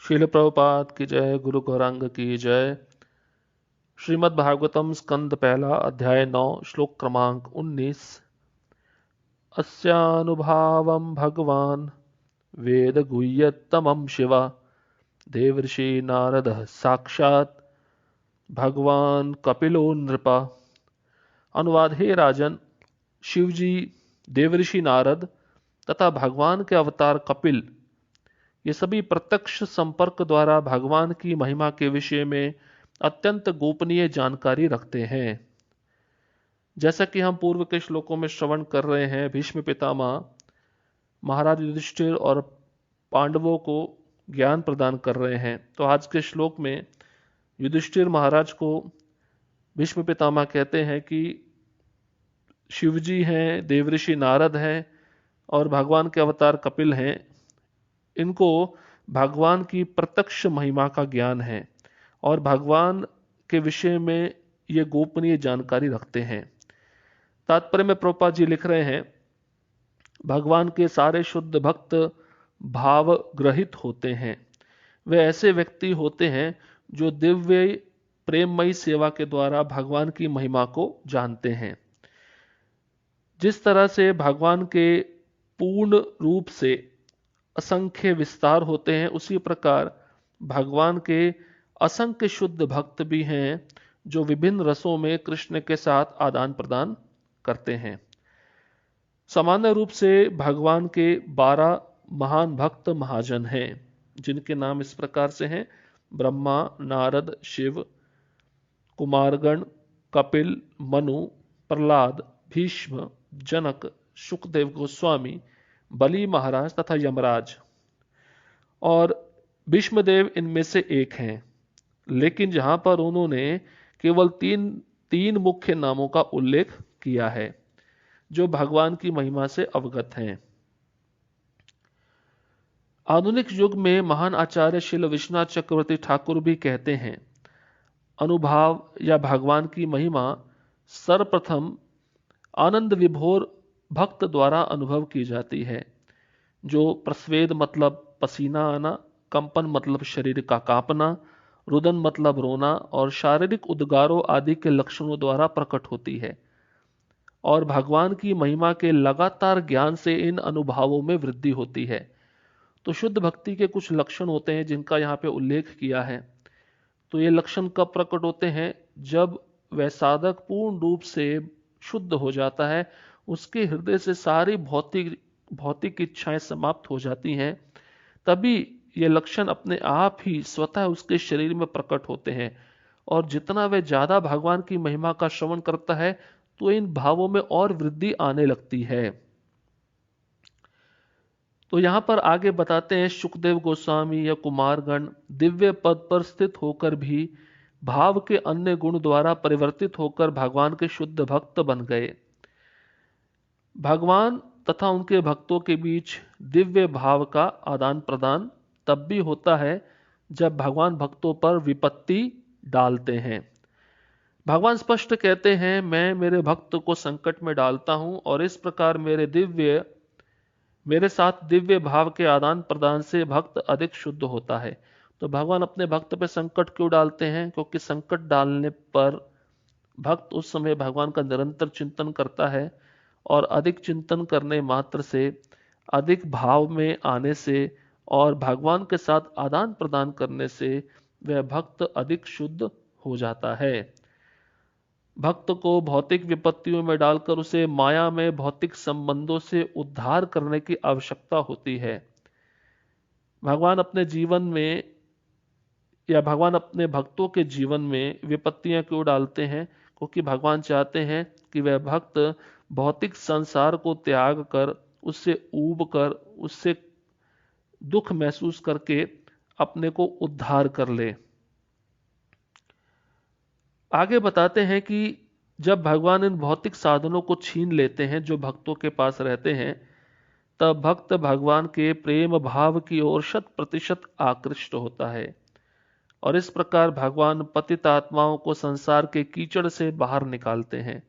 श्रील प्रभुपाद की जय, गुरु गौरांग की जय। श्रीमद् भागवतम स्कंद पहला, अध्याय 9, श्लोक क्रमांक 19। अस्यानुभावं भगवान वेद गुह्यतमं शिवा देवर्षि नारदः साक्षात भगवान कपिलो नृपा। अनुवाद: हे राजन, शिवजी, देवर्षि नारद तथा भगवान के अवतार कपिल, ये सभी प्रत्यक्ष संपर्क द्वारा भगवान की महिमा के विषय में अत्यंत गोपनीय जानकारी रखते हैं। जैसा कि हम पूर्व के श्लोकों में श्रवण कर रहे हैं, भीष्म पितामह महाराज युधिष्ठिर और पांडवों को ज्ञान प्रदान कर रहे हैं। तो आज के श्लोक में युधिष्ठिर महाराज को भीष्म पितामह कहते हैं कि शिवजी हैं, देवर्षि नारद हैं और भगवान के अवतार कपिल हैं। इनको भगवान की प्रत्यक्ष महिमा का ज्ञान है और भगवान के विषय में ये गोपनीय जानकारी रखते हैं। तात्पर्य में प्रभुपाद जी लिख रहे हैं, भगवान के सारे शुद्ध भक्त भाव ग्रहित होते हैं। वे ऐसे व्यक्ति होते हैं जो दिव्य प्रेममयी सेवा के द्वारा भगवान की महिमा को जानते हैं। जिस तरह से भगवान के पूर्ण रूप से असंख्य विस्तार होते हैं, उसी प्रकार भगवान के असंख्य शुद्ध भक्त भी हैं जो विभिन्न रसों में कृष्ण के साथ आदान प्रदान करते हैं। सामान्य रूप से भगवान के 12 महान भक्त महाजन हैं, जिनके नाम इस प्रकार से हैं: ब्रह्मा, नारद, शिव, कुमारगण, कपिल, मनु, प्रहलाद, भीष्म, जनक, शुकदेव गोस्वामी, बलि महाराज तथा यमराज। और भीष्मदेव इनमें से एक हैं, लेकिन जहां पर उन्होंने केवल तीन मुख्य नामों का उल्लेख किया है जो भगवान की महिमा से अवगत हैं। आधुनिक युग में महान आचार्य श्रील विश्वनाथ चक्रवर्ती ठाकुर भी कहते हैं, अनुभाव या भगवान की महिमा सर्वप्रथम आनंद विभोर भक्त द्वारा अनुभव की जाती है, जो प्रस्वेद मतलब पसीना आना, कंपन मतलब शरीर का कांपना, रुदन मतलब रोना और शारीरिक उद्गारों आदि के लक्षणों द्वारा प्रकट होती है। और भगवान की महिमा के लगातार ज्ञान से इन अनुभावों में वृद्धि होती है। तो शुद्ध भक्ति के कुछ लक्षण होते हैं जिनका यहाँ पे उल्लेख किया है। तो ये लक्षण कब प्रकट होते हैं? जब वह साधक पूर्ण रूप से शुद्ध हो जाता है, उसके हृदय से सारी भौतिक इच्छाएं समाप्त हो जाती हैं, तभी ये लक्षण अपने आप ही स्वतः उसके शरीर में प्रकट होते हैं। और जितना वह ज्यादा भगवान की महिमा का श्रवण करता है, तो इन भावों में और वृद्धि आने लगती है। तो यहां पर आगे बताते हैं, शुकदेव गोस्वामी या कुमारगण दिव्य पद पर स्थित होकर भी भाव के अन्य गुण द्वारा परिवर्तित होकर भगवान के शुद्ध भक्त बन गए। भगवान तथा उनके भक्तों के बीच दिव्य भाव का आदान प्रदान तब भी होता है जब भगवान भक्तों पर विपत्ति डालते हैं। भगवान स्पष्ट कहते हैं, मैं मेरे भक्त को संकट में डालता हूं और इस प्रकार मेरे साथ दिव्य भाव के आदान प्रदान से भक्त अधिक शुद्ध होता है। तो भगवान अपने भक्त पर संकट क्यों डालते हैं? क्योंकि संकट डालने पर भक्त उस समय भगवान का निरंतर चिंतन करता है और अधिक चिंतन करने मात्र से, अधिक भाव में आने से और भगवान के साथ आदान प्रदान करने से वह भक्त अधिक शुद्ध हो जाता है। भक्त को भौतिक विपत्तियों में डालकर उसे माया में भौतिक संबंधों से उद्धार करने की आवश्यकता होती है। भगवान अपने भक्तों के जीवन में विपत्तियां क्यों डालते हैं? क्योंकि भगवान चाहते हैं कि वह भक्त भौतिक संसार को त्याग कर, उससे ऊब कर, उससे दुख महसूस करके अपने को उद्धार कर ले। आगे बताते हैं कि जब भगवान इन भौतिक साधनों को छीन लेते हैं जो भक्तों के पास रहते हैं, तब भक्त भगवान के प्रेम भाव की ओर 100% आकृष्ट होता है और इस प्रकार भगवान पतित आत्माओं को संसार के कीचड़ से बाहर निकालते हैं।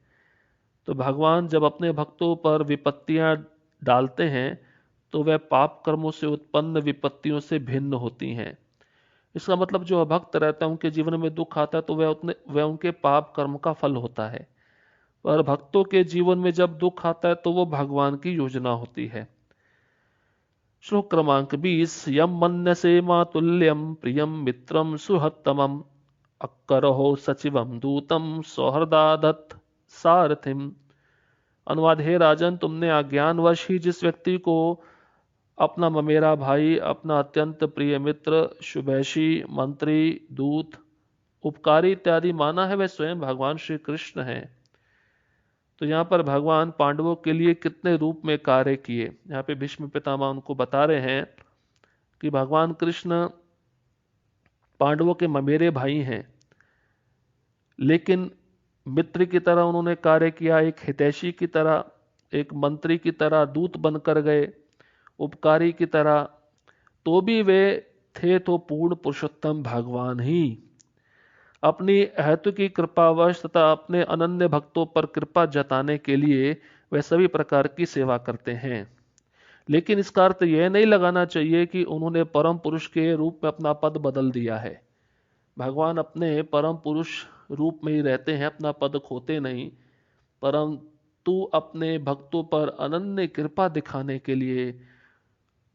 तो भगवान जब अपने भक्तों पर विपत्तियां डालते हैं, तो वह पाप कर्मों से उत्पन्न विपत्तियों से भिन्न होती हैं। इसका मतलब जो अभक्त रहता है उनके जीवन में दुख आता है तो वह उनके पाप कर्म का फल होता है। पर भक्तों के जीवन में जब दुख आता है तो वो भगवान की योजना होती है। श्लोक क्रमांक 20। यम मन्यसे मातुल्यम प्रियम मित्रम सुहत्तमम अक्करहो सचिवम दूतम सौहृदादत्त सारथिम। अनुवाद: हे राजन, तुमने अज्ञानवश ही जिस व्यक्ति को अपना ममेरा भाई, अपना अत्यंत प्रिय मित्र, शुभैषी, मंत्री, दूत, उपकारी इत्यादि माना है, वह स्वयं भगवान श्री कृष्ण हैं। तो यहाँ पर भगवान पांडवों के लिए कितने रूप में कार्य किए, यहाँ पे भीष्म पितामह उनको बता रहे हैं कि भगवान कृष्ण पांडवों के ममेरे भाई हैं, लेकिन मित्र की तरह उन्होंने कार्य किया, एक हितैषी की तरह, एक मंत्री की तरह, दूत बनकर गए, उपकारी की तरह। तो भी वे थे तो पूर्ण पुरुषोत्तम भगवान ही। अपनी हेतु की कृपावश तथा अपने अनन्य भक्तों पर कृपा जताने के लिए वे सभी प्रकार की सेवा करते हैं। लेकिन इसका अर्थ यह नहीं लगाना चाहिए कि उन्होंने परम पुरुष के रूप में अपना पद बदल दिया है। भगवान अपने परम पुरुष रूप में ही रहते हैं, अपना पद खोते नहीं, परंतु अपने भक्तों पर अनन्य कृपा दिखाने के लिए,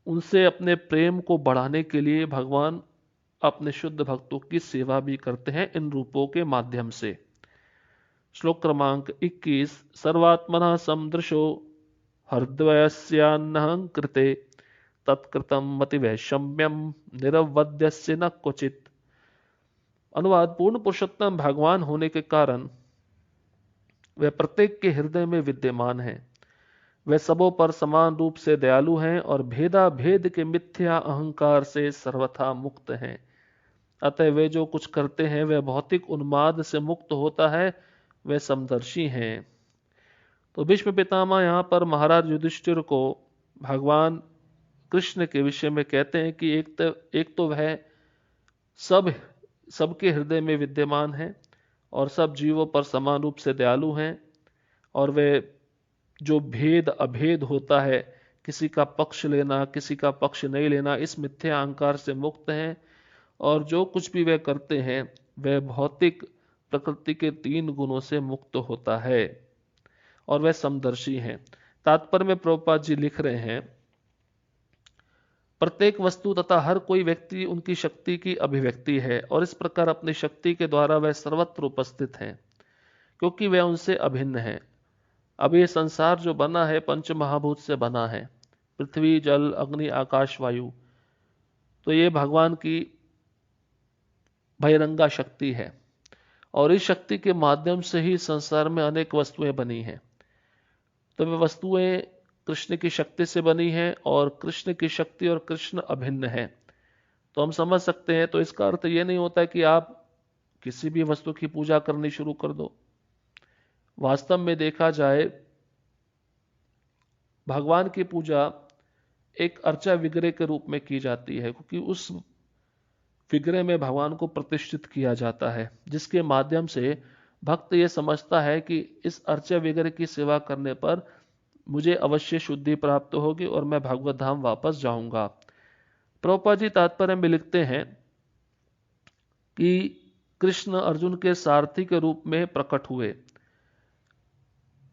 उनसे अपने प्रेम को बढ़ाने के लिए भगवान अपने शुद्ध भक्तों की सेवा भी करते हैं इन रूपों के माध्यम से। श्लोक क्रमांक 21। सर्वात्मना समदृशो हृदयस्यान्नहं कृते तत्कृतं मतिवैषम्यम निरवध्यस्य न क्वचित। अनुवाद: पूर्ण पुरुषोत्तम भगवान होने के कारण वे प्रत्येक के हृदय में विद्यमान हैं। वे सबों पर समान रूप से दयालु हैं और भेदा भेद के मिथ्या अहंकार से सर्वथा मुक्त हैं। अतः वे जो कुछ करते हैं वे भौतिक उन्माद से मुक्त होता है, वे समदर्शी हैं। तो भीष्म पितामह यहाँ पर महाराज युधिष्ठिर को भगवान कृष्ण के विषय में कहते हैं कि एक तो वह सबके हृदय में विद्यमान है और सब जीवों पर समान रूप से दयालु हैं, और वे जो भेद अभेद होता है, किसी का पक्ष लेना किसी का पक्ष नहीं लेना, इस मिथ्या अहंकार से मुक्त हैं। और जो कुछ भी वे करते हैं वह भौतिक प्रकृति के 3 गुणों से मुक्त होता है और वह समदर्शी हैं। तात्पर्य में प्रभुपाद जी लिख रहे हैं, प्रत्येक वस्तु तथा हर कोई व्यक्ति उनकी शक्ति की अभिव्यक्ति है और इस प्रकार अपनी शक्ति के द्वारा वह सर्वत्र उपस्थित हैं, क्योंकि वह उनसे अभिन्न है। अब ये संसार जो बना है पंच महाभूत से बना है, पृथ्वी, जल, अग्नि, आकाश, वायु। तो ये भगवान की बहिरंगा शक्ति है और इस शक्ति के माध्यम से ही संसार में अनेक वस्तुएं बनी हैं। तो वे वस्तुएं कृष्ण की शक्ति से बनी हैं और कृष्ण की शक्ति और कृष्ण अभिन्न है। तो हम समझ सकते हैं, तो इसका अर्थ ये नहीं होता है कि आप किसी भी वस्तु की पूजा करनी शुरू कर दो। वास्तव में देखा जाए, भगवान की पूजा एक अर्चा विग्रह के रूप में की जाती है, क्योंकि उस विग्रह में भगवान को प्रतिष्ठित किया जाता है, जिसके माध्यम से भक्त ये समझता है कि इस अर्चा विग्रह की सेवा करने पर मुझे अवश्य शुद्धि प्राप्त होगी और मैं भगवत धाम वापस जाऊंगा। प्रभुपाद जी तात्पर्य में लिखते हैं कि कृष्ण अर्जुन के सारथी के रूप में प्रकट हुए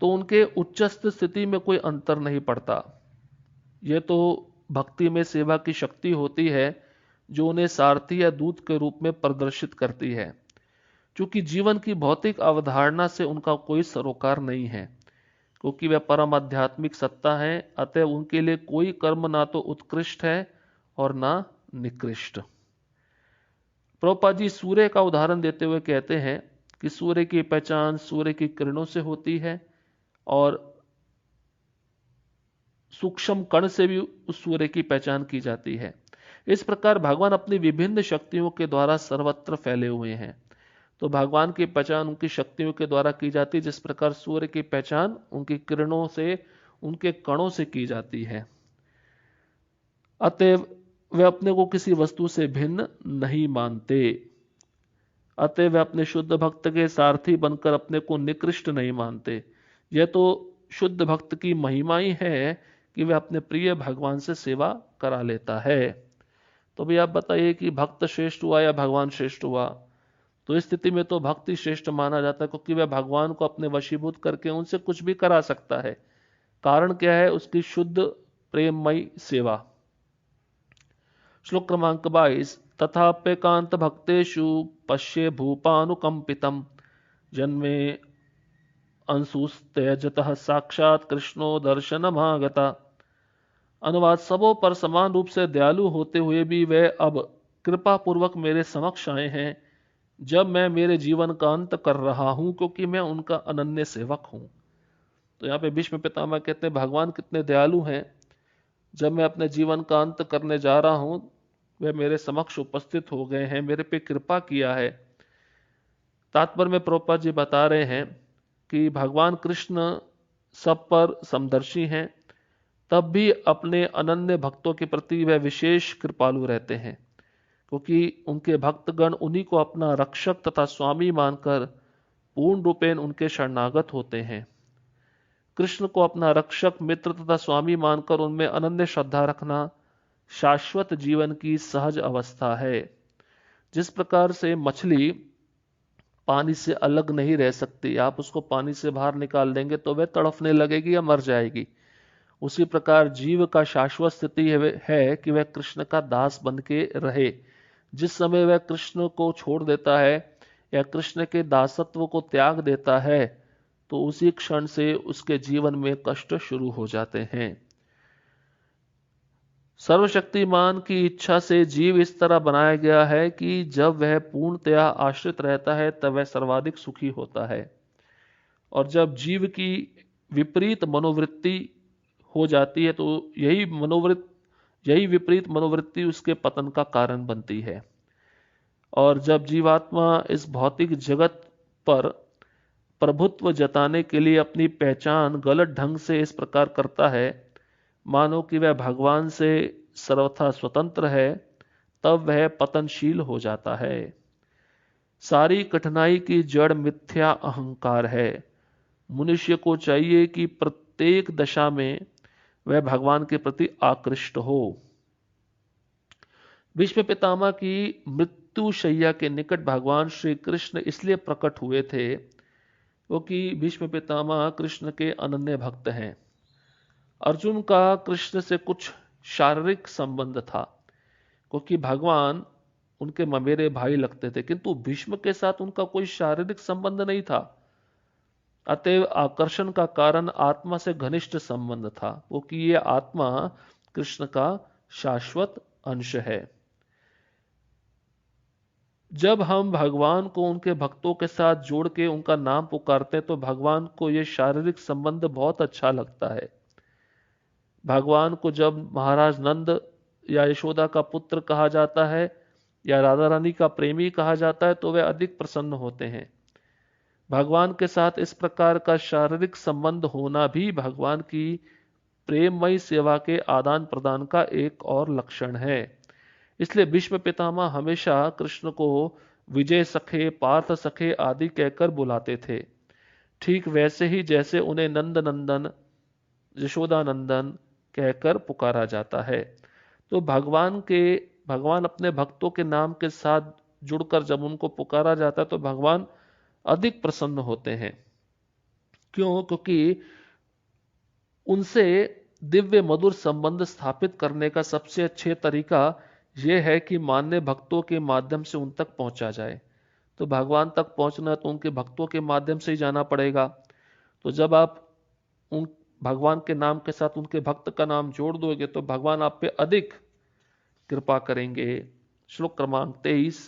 तो उनके उच्चस्थ स्थिति में कोई अंतर नहीं पड़ता। यह तो भक्ति में सेवा की शक्ति होती है जो उन्हें सारथी या दूत के रूप में प्रदर्शित करती है। क्योंकि जीवन की भौतिक अवधारणा से उनका कोई सरोकार नहीं है, क्योंकि वे परम आध्यात्मिक सत्ता है, अतः उनके लिए कोई कर्म ना तो उत्कृष्ट है और ना निकृष्ट। प्रभुपाद जी सूर्य का उदाहरण देते हुए कहते हैं कि सूर्य की पहचान सूर्य की किरणों से होती है और सूक्ष्म कण से भी उस सूर्य की पहचान की जाती है। इस प्रकार भगवान अपनी विभिन्न शक्तियों के द्वारा सर्वत्र फैले हुए हैं। तो भगवान की पहचान उनकी शक्तियों के द्वारा की जाती है, जिस प्रकार सूर्य की पहचान उनकी किरणों से, उनके कणों से की जाती है। अतएव वे अपने को किसी वस्तु से भिन्न नहीं मानते। अतएव वे अपने शुद्ध भक्त के सारथी बनकर अपने को निकृष्ट नहीं मानते। यह तो शुद्ध भक्त की महिमा ही है कि वह अपने प्रिय भगवान से सेवा करा लेता है। तो भी आप बताइए कि भक्त श्रेष्ठ हुआ या भगवान श्रेष्ठ हुआ? तो इस स्थिति में तो भक्ति श्रेष्ठ माना जाता है, क्योंकि वह भगवान को अपने वशीभूत करके उनसे कुछ भी करा सकता है। कारण क्या है? उसकी शुद्ध प्रेममयी सेवा। श्लोक क्रमांक 22। तथाप्यकांत भक्तेषु पश्ये भूपानुकंपितम जन्मे अंशुस्तेजतः साक्षात कृष्णो दर्शनमागता। अनुवाद: सबों पर समान रूप से दयालु होते हुए भी वे अब कृपा पूर्वक मेरे समक्ष आए हैं जब मैं मेरे जीवन का अंत कर रहा हूं, क्योंकि मैं उनका अनन्य सेवक हूं। तो यहाँ पे भीष्म पितामह कहते हैं भगवान कितने दयालु हैं। जब मैं अपने जीवन का अंत करने जा रहा हूं, वे मेरे समक्ष उपस्थित हो गए हैं, मेरे पे कृपा किया है। तात्पर्य में प्रभुपाद जी बता रहे हैं कि भगवान कृष्ण सब पर समदर्शी हैं, तब भी अपने अनन्य भक्तों के प्रति वे विशेष कृपालु रहते हैं, क्योंकि उनके भक्तगण उन्हीं को अपना रक्षक तथा स्वामी मानकर पूर्ण रूपेण उनके शरणागत होते हैं। कृष्ण को अपना रक्षक, मित्र तथा स्वामी मानकर उनमें अनन्य श्रद्धा रखना शाश्वत जीवन की सहज अवस्था है। जिस प्रकार से मछली पानी से अलग नहीं रह सकती, आप उसको पानी से बाहर निकाल देंगे तो वह तड़फने लगेगी या मर जाएगी, उसी प्रकार जीव का शाश्वत स्थिति है कि वह कृष्ण का दास बन के रहे। जिस समय वह कृष्ण को छोड़ देता है या कृष्ण के दासत्व को त्याग देता है, तो उसी क्षण से उसके जीवन में कष्ट शुरू हो जाते हैं। सर्वशक्तिमान की इच्छा से जीव इस तरह बनाया गया है कि जब वह पूर्णतया आश्रित रहता है तब वह सर्वाधिक सुखी होता है, और जब जीव की विपरीत मनोवृत्ति हो जाती है तो यही विपरीत मनोवृत्ति उसके पतन का कारण बनती है। और जब जीवात्मा इस भौतिक जगत पर प्रभुत्व जताने के लिए अपनी पहचान गलत ढंग से इस प्रकार करता है मानो कि वह भगवान से सर्वथा स्वतंत्र है, तब वह पतनशील हो जाता है। सारी कठिनाई की जड़ मिथ्या अहंकार है। मनुष्य को चाहिए कि प्रत्येक दशा में वह भगवान के प्रति आकृष्ट हो। भीष्म पितामह की मृत्यु शैया के निकट भगवान श्री कृष्ण इसलिए प्रकट हुए थे क्योंकि भीष्म पितामह कृष्ण के अनन्य भक्त हैं। अर्जुन का कृष्ण से कुछ शारीरिक संबंध था, क्योंकि भगवान उनके ममेरे भाई लगते थे, किंतु भीष्म के साथ उनका कोई शारीरिक संबंध नहीं था। अतएव आकर्षण का कारण आत्मा से घनिष्ठ संबंध था, क्योंकि ये आत्मा कृष्ण का शाश्वत अंश है। जब हम भगवान को उनके भक्तों के साथ जोड़ के उनका नाम पुकारते हैं तो भगवान को यह शारीरिक संबंध बहुत अच्छा लगता है। भगवान को जब महाराज नंद या यशोदा का पुत्र कहा जाता है या राधा रानी का प्रेमी कहा जाता है तो वे अधिक प्रसन्न होते हैं। भगवान के साथ इस प्रकार का शारीरिक संबंध होना भी भगवान की प्रेममयी सेवा के आदान प्रदान का एक और लक्षण है। इसलिए भीष्म पितामह हमेशा कृष्ण को विजय सखे, पार्थ सखे आदि कहकर बुलाते थे, ठीक वैसे ही जैसे उन्हें नंद नंदन, यशोदा नंदन कहकर पुकारा जाता है। तो भगवान अपने भक्तों के नाम के साथ जुड़कर जब उनको पुकारा जाता है तो भगवान अधिक प्रसन्न होते हैं। क्यों? क्योंकि उनसे दिव्य मधुर संबंध स्थापित करने का सबसे अच्छे तरीका यह है कि मान्य भक्तों के माध्यम से उन तक पहुंचा जाए। तो भगवान तक पहुंचना तो उनके भक्तों के माध्यम से ही जाना पड़ेगा। तो जब आप उन भगवान के नाम के साथ उनके भक्त का नाम जोड़ दोगे तो भगवान आप पे अधिक कृपा करेंगे। श्लोक क्रमांक 23।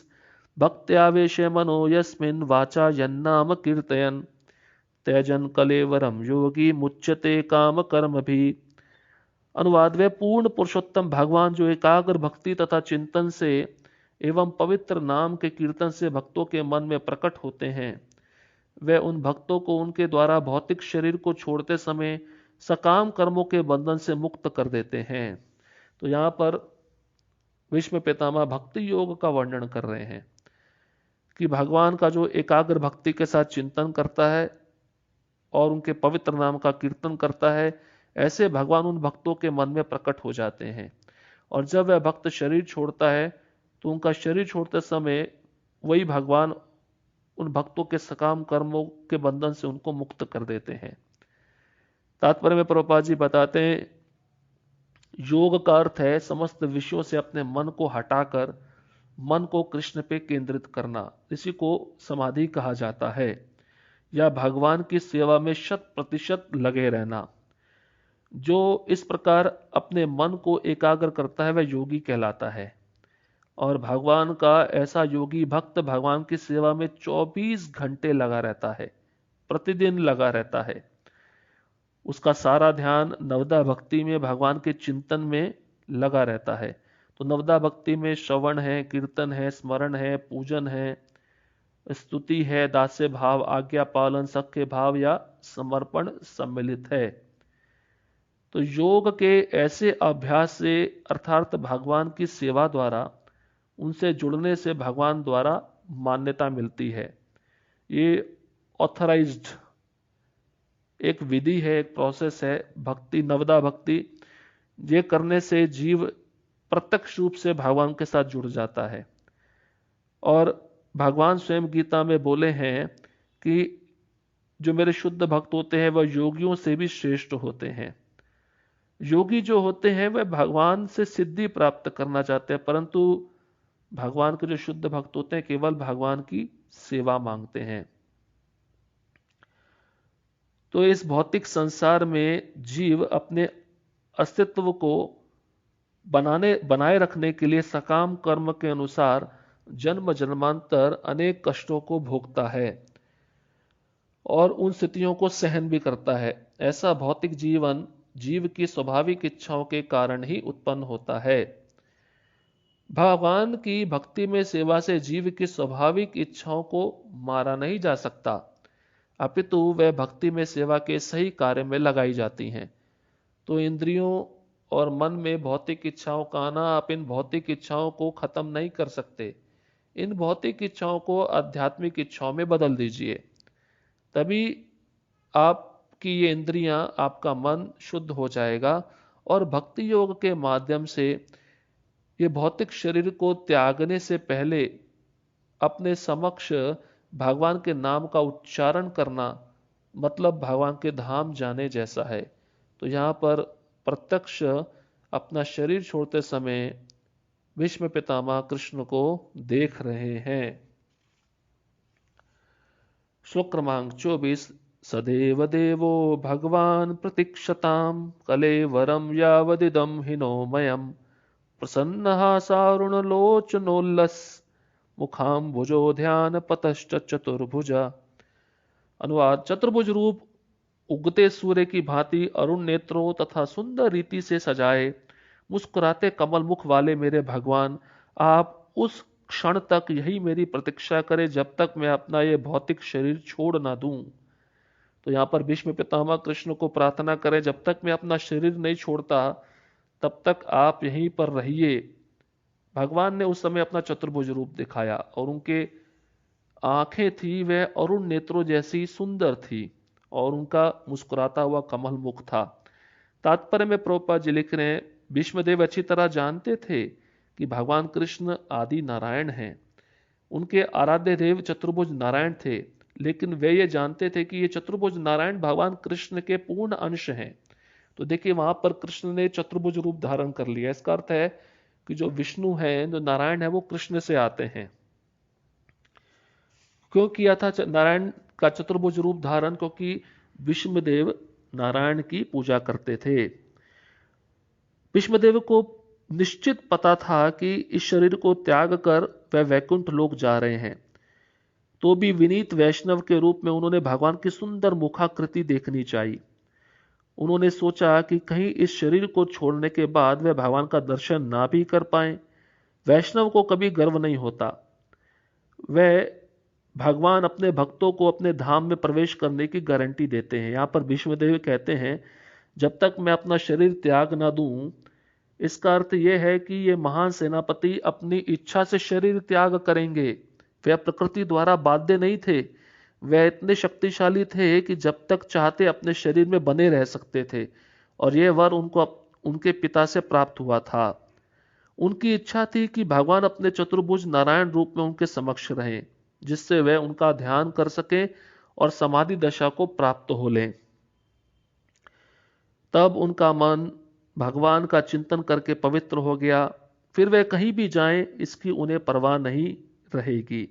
भक्त्यावेश मनो यस्मिन् वाचा यन्नाम कीर्तयन् त्यजन कलेवरम योगी मुच्यते काम कर्म भी। अनुवाद: वे पूर्ण पुरुषोत्तम भगवान जो एकाग्र भक्ति तथा चिंतन से एवं पवित्र नाम के कीर्तन से भक्तों के मन में प्रकट होते हैं, वे उन भक्तों को उनके द्वारा भौतिक शरीर को छोड़ते समय सकाम कर्मों के बंधन से मुक्त कर देते हैं। तो यहाँ पर भीष्म पितामह भक्ति योग का वर्णन कर रहे हैं कि भगवान का जो एकाग्र भक्ति के साथ चिंतन करता है और उनके पवित्र नाम का कीर्तन करता है, ऐसे भगवान उन भक्तों के मन में प्रकट हो जाते हैं और जब वह भक्त शरीर छोड़ता है तो उनका शरीर छोड़ते समय वही भगवान उन भक्तों के सकाम कर्मों के बंधन से उनको मुक्त कर देते हैं। तात्पर्य में प्रभुपाद जी बताते हैं, योग का अर्थ है समस्त विषयों से अपने मन को हटाकर मन को कृष्ण पे केंद्रित करना। इसी को समाधि कहा जाता है, या भगवान की सेवा में 100% लगे रहना। जो इस प्रकार अपने मन को एकाग्र करता है वह योगी कहलाता है। और भगवान का ऐसा योगी भक्त भगवान की सेवा में 24 घंटे लगा रहता है, प्रतिदिन लगा रहता है। उसका सारा ध्यान नवदा भक्ति में भगवान के चिंतन में लगा रहता है। तो नवदा भक्ति में श्रवण है, कीर्तन है, स्मरण है, पूजन है, स्तुति है, दास्य भाव, आज्ञा पालन, सख्य भाव या समर्पण सम्मिलित है। तो योग के ऐसे अभ्यास से अर्थात भगवान की सेवा द्वारा उनसे जुड़ने से भगवान द्वारा मान्यता मिलती है। ये ऑथराइज्ड एक विधि है, एक प्रोसेस है भक्ति, नवदा भक्ति। ये करने से जीव प्रत्यक्ष रूप से भगवान के साथ जुड़ जाता है। और भगवान स्वयं गीता में बोले हैं कि जो मेरे शुद्ध भक्त होते हैं वह योगियों से भी श्रेष्ठ होते हैं। योगी जो होते हैं वह भगवान से सिद्धि प्राप्त करना चाहते हैं, परंतु भगवान के जो शुद्ध भक्त होते हैं केवल भगवान की सेवा मांगते हैं। तो इस भौतिक संसार में जीव अपने अस्तित्व को बनाए रखने के लिए सकाम कर्म के अनुसार जन्म जन्मांतर अनेक कष्टों को भोगता है और उन स्थितियों को सहन भी करता है। ऐसा भौतिक जीवन जीव की स्वाभाविक इच्छाओं के कारण ही उत्पन्न होता है। भगवान की भक्ति में सेवा से जीव की स्वाभाविक इच्छाओं को मारा नहीं जा सकता, अपितु वह भक्ति में सेवा के सही कार्य में लगाई जाती हैं। तो इंद्रियों और मन में भौतिक इच्छाओं का आना, आप इन भौतिक इच्छाओं को खत्म नहीं कर सकते। इन भौतिक इच्छाओं को आध्यात्मिक इच्छाओं में बदल दीजिए, तभी आपकी ये इंद्रियां, आपका मन शुद्ध हो जाएगा और भक्ति योग के माध्यम से ये भौतिक शरीर को त्यागने से पहले अपने समक्ष भगवान के नाम का उच्चारण करना मतलब भगवान के धाम जाने जैसा है। तो यहाँ पर प्रत्यक्ष अपना शरीर छोड़ते समय भीष्म पितामह कृष्ण को देख रहे हैं। श्लोक क्रमांक 24। सदेव देवो भगवान प्रतीक्षताम कलेवरम यावदिदम हिनोमयम् प्रसन्नः सारुणलोचनोल्लस मुखाम्बुजो ध्यान पतश्च चतुर्भुजा। अनुवाद। चतुर्भुज रूप उगते सूर्य की भांति अरुण नेत्रों तथा सुंदर रीति से सजाए मुस्कुराते कमल मुख वाले मेरे भगवान, आप उस क्षण तक यही मेरी प्रतीक्षा करें जब तक मैं अपना ये भौतिक शरीर छोड़ ना दूं। तो यहाँ पर भीष्म पितामह कृष्ण को प्रार्थना करें, जब तक मैं अपना शरीर नहीं छोड़ता तब तक आप यहीं पर रहिए। भगवान ने उस समय अपना चतुर्भुज रूप दिखाया और उनके आंखें थी वह अरुण नेत्रों जैसी सुंदर थी और उनका मुस्कुराता हुआ कमल मुख था। तात्पर्य में प्रभुपाद जी लिख रहे हैं, भीष्मदेव अच्छी तरह जानते थे कि भगवान कृष्ण आदि नारायण हैं। उनके आराध्य देव चतुर्भुज नारायण थे, लेकिन वे ये जानते थे कि ये चतुर्भुज नारायण भगवान कृष्ण के पूर्ण अंश हैं। तो देखिए वहां पर कृष्ण ने चतुर्भुज रूप धारण कर लिया। इसका अर्थ है कि जो विष्णु है, जो नारायण है, वो कृष्ण से आते हैं। क्यों किया था नारायण का चतुर्भुज रूप धारण? क्योंकि विष्णुदेव नारायण की पूजा करते थे। विष्णुदेव को निश्चित पता था कि इस शरीर को त्याग कर वह वैकुंठ लोक जा रहे हैं, तो भी विनीत वैष्णव के रूप में उन्होंने भगवान की सुंदर मुखाकृति देखनी चाहिए। उन्होंने सोचा कि कहीं इस शरीर को छोड़ने के बाद वह भगवान का दर्शन ना भी कर पाए। वैष्णव को कभी गर्व नहीं होता, वह भगवान अपने भक्तों को अपने धाम में प्रवेश करने की गारंटी देते हैं। यहाँ पर भीष्मदेव कहते हैं, जब तक मैं अपना शरीर त्याग ना दूं, इसका अर्थ यह है कि ये महान सेनापति अपनी इच्छा से शरीर त्याग करेंगे। वे प्रकृति द्वारा बाध्य नहीं थे, वे इतने शक्तिशाली थे कि जब तक चाहते अपने शरीर में बने रह सकते थे, और यह वर उनको उनके पिता से प्राप्त हुआ था। उनकी इच्छा थी कि भगवान अपने चतुर्भुज नारायण रूप में उनके समक्ष रहें, जिससे वह उनका ध्यान कर सके और समाधि दशा को प्राप्त हो लें। तब उनका मन भगवान का चिंतन करके पवित्र हो गया। फिर वे कहीं भी जाएं, इसकी उन्हें परवाह नहीं रहेगी।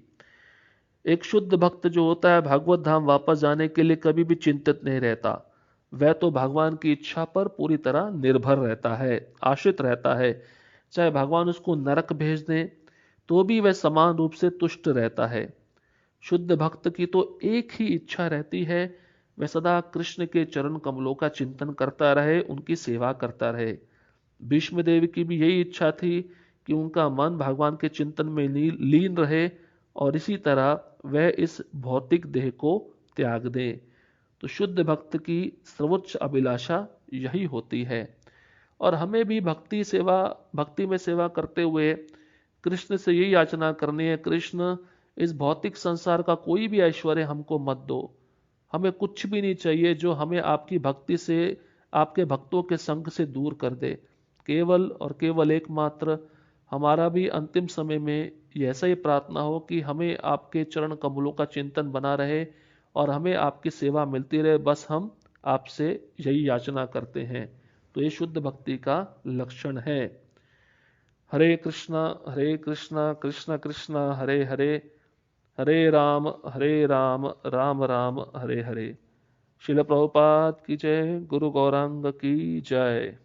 एक शुद्ध भक्त जो होता है, भागवत धाम वापस जाने के लिए कभी भी चिंतित नहीं रहता। वह तो भगवान की इच्छा पर पूरी तरह निर्भर रहता है, आश्रित रहता है। चाहे भगवान उसको नरक भेज दें तो भी वह समान रूप से तुष्ट रहता है। शुद्ध भक्त की तो एक ही इच्छा रहती है, वह सदा कृष्ण के चरण कमलों का चिंतन करता रहे, उनकी सेवा करता रहे। भीष्म देव की भी यही इच्छा थी कि उनका मन भगवान के चिंतन में लीन रहे और इसी तरह वह इस भौतिक देह को त्याग दे। तो शुद्ध भक्त की सर्वोच्च अभिलाषा यही होती है। और हमें भी भक्ति में सेवा करते हुए कृष्ण से यही याचना करनी है, कृष्ण इस भौतिक संसार का कोई भी ऐश्वर्य हमको मत दो। हमें कुछ भी नहीं चाहिए जो हमें आपकी भक्ति से, आपके भक्तों के संग से दूर कर दे। केवल और केवल एकमात्र हमारा भी अंतिम समय में ऐसा ही प्रार्थना हो कि हमें आपके चरण कमलों का चिंतन बना रहे और हमें आपकी सेवा मिलती रहे। बस हम आपसे यही याचना करते हैं। तो ये शुद्ध भक्ति का लक्षण है। हरे कृष्णा कृष्ण कृष्ण हरे हरे, हरे राम राम राम हरे हरे। शिल प्रभुपाद की जय, गुरु गौरांग की जय।